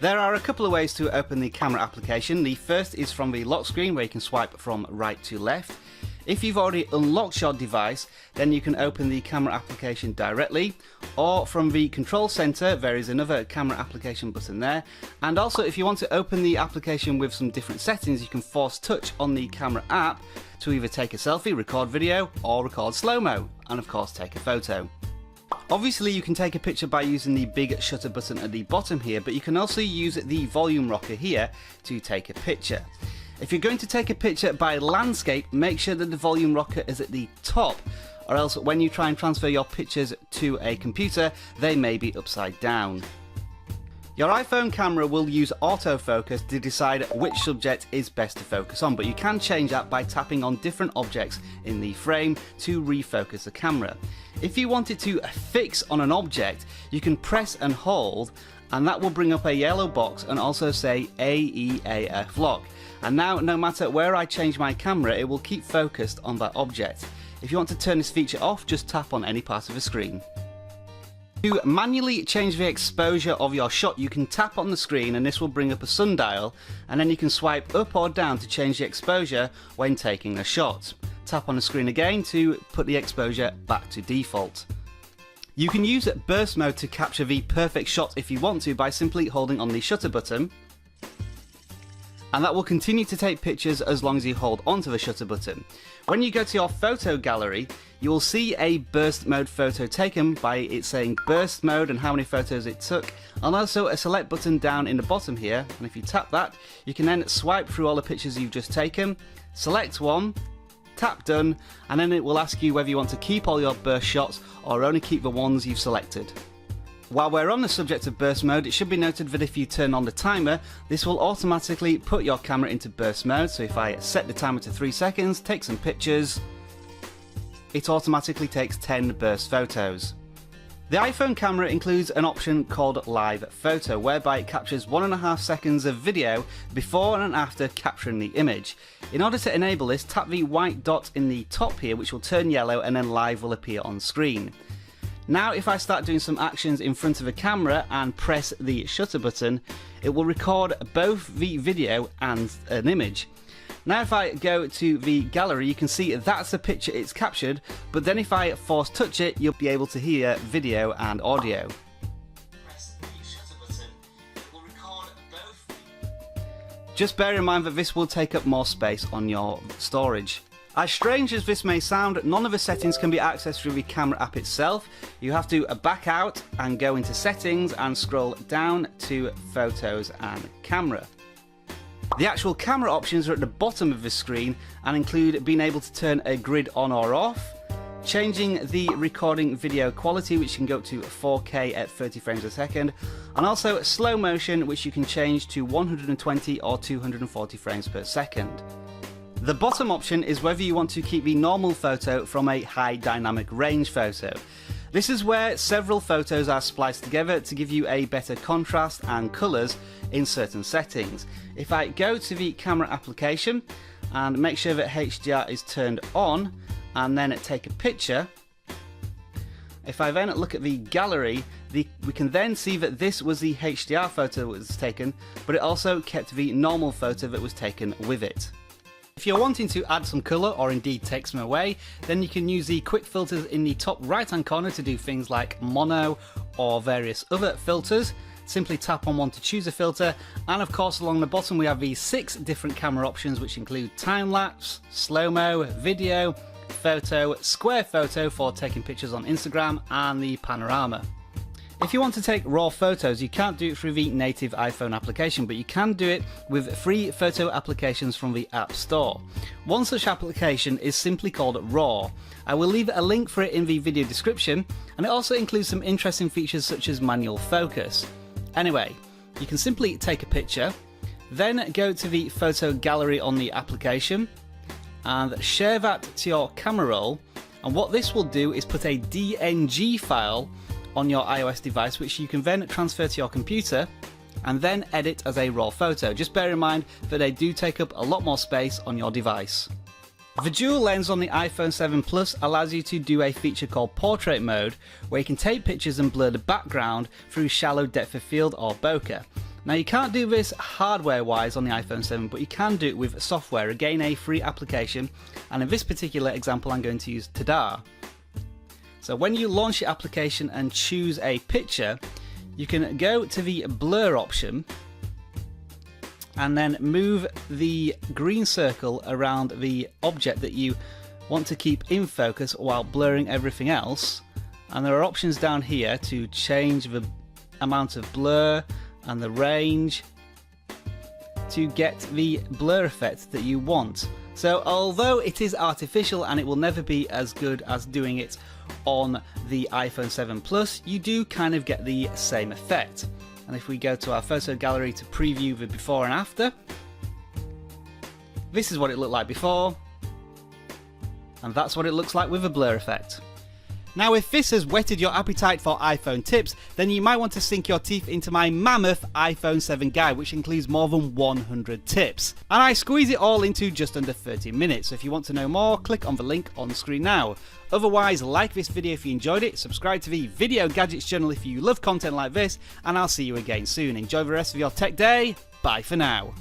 There are a couple of ways to open the camera application. The first is from the lock screen, where you can swipe from right to left. If you've already unlocked your device, then you can open the camera application directly, or from the control center there is another camera application button there. And also, if you want to open the application with some different settings, you can force touch on the camera app to either take a selfie, record video, or record slow-mo, and of course take a photo. Obviously you can take a picture by using the big shutter button at the bottom here, but you can also use the volume rocker here to take a picture. If you're going to take a picture by landscape, make sure that the volume rocker is at the top, or else when you try and transfer your pictures to a computer, they may be upside down. Your iPhone camera will use autofocus to decide which subject is best to focus on, but you can change that by tapping on different objects in the frame to refocus the camera. If you wanted to fix on an object, you can press and hold, and that will bring up a yellow box and also say AEAF lock. And now, no matter where I change my camera, it will keep focused on that object. If you want to turn this feature off, just tap on any part of the screen. To manually change the exposure of your shot, you can tap on the screen and this will bring up a sundial, and then you can swipe up or down to change the exposure when taking a shot. Tap on the screen again to put the exposure back to default. You can use burst mode to capture the perfect shot if you want to by simply holding on the shutter button, and that will continue to take pictures as long as you hold onto the shutter button. When you go to your photo gallery, you will see a burst mode photo taken by it saying burst mode and how many photos it took, and also a select button down in the bottom here, and if you tap that, you can then swipe through all the pictures you've just taken, select one, tap done, and then it will ask you whether you want to keep all your burst shots or only keep the ones you've selected. While we're on the subject of burst mode, it should be noted that if you turn on the timer, this will automatically put your camera into burst mode. So if I set the timer to 3 seconds, take some pictures, it automatically takes 10 burst photos. The iPhone camera includes an option called Live Photo, whereby it captures 1.5 seconds of video before and after capturing the image. In order to enable this, tap the white dot in the top here, which will turn yellow, and then Live will appear on screen. Now if I start doing some actions in front of the camera and press the shutter button, it will record both the video and an image. Now if I go to the gallery, you can see that's the picture it's captured, but then if I force touch it, you'll be able to hear video and audio. Press the shutter button, it will record both. Just bear in mind that this will take up more space on your storage. As strange as this may sound, none of the settings can be accessed through the camera app itself. You have to back out and go into settings and scroll down to photos and camera. The actual camera options are at the bottom of the screen and include being able to turn a grid on or off, changing the recording video quality, which you can go up to 4K at 30 frames a second, and also slow motion, which you can change to 120 or 240 frames per second. The bottom option is whether you want to keep the normal photo from a high dynamic range photo. This is where several photos are spliced together to give you a better contrast and colours in certain settings. If I go to the camera application and make sure that HDR is turned on and then take a picture, if I then look at the gallery, we can then see that this was the HDR photo that was taken, but it also kept the normal photo that was taken with it. If you're wanting to add some colour or indeed take some away, then you can use the quick filters in the top right hand corner to do things like mono or various other filters. Simply tap on one to choose a filter, and of course along the bottom we have these 6 different camera options, which include time-lapse, slow-mo, video, photo, square photo for taking pictures on Instagram, and the panorama. If you want to take raw photos, you can't do it through the native iPhone application, but you can do it with free photo applications from the App Store. One such application is simply called RAW. I will leave a link for it in the video description, and it also includes some interesting features such as manual focus. Anyway, you can simply take a picture, then go to the photo gallery on the application, and share that to your camera roll, and what this will do is put a DNG file on your iOS device, which you can then transfer to your computer and then edit as a raw photo. Just bear in mind that they do take up a lot more space on your device. The dual lens on the iPhone 7 Plus allows you to do a feature called portrait mode, where you can take pictures and blur the background through shallow depth of field or bokeh. Now you can't do this hardware wise on the iPhone 7, but you can do it with software. Again, a free application, and in this particular example I'm going to use Tada. So when you launch your application and choose a picture, you can go to the blur option and then move the green circle around the object that you want to keep in focus while blurring everything else. And there are options down here to change the amount of blur and the range to get the blur effect that you want. So although it is artificial and it will never be as good as doing it on the iPhone 7 Plus, you do kind of get the same effect. And if we go to our photo gallery to preview the before and after, this is what it looked like before, and that's what it looks like with a blur effect. Now if this has whetted your appetite for iPhone tips, then you might want to sink your teeth into my mammoth iPhone 7 guide, which includes more than 100 tips. And I squeeze it all into just under 30 minutes, so if you want to know more, click on the link on the screen now. Otherwise, like this video if you enjoyed it, subscribe to the Video Gadgets channel if you love content like this, and I'll see you again soon. Enjoy the rest of your tech day, bye for now.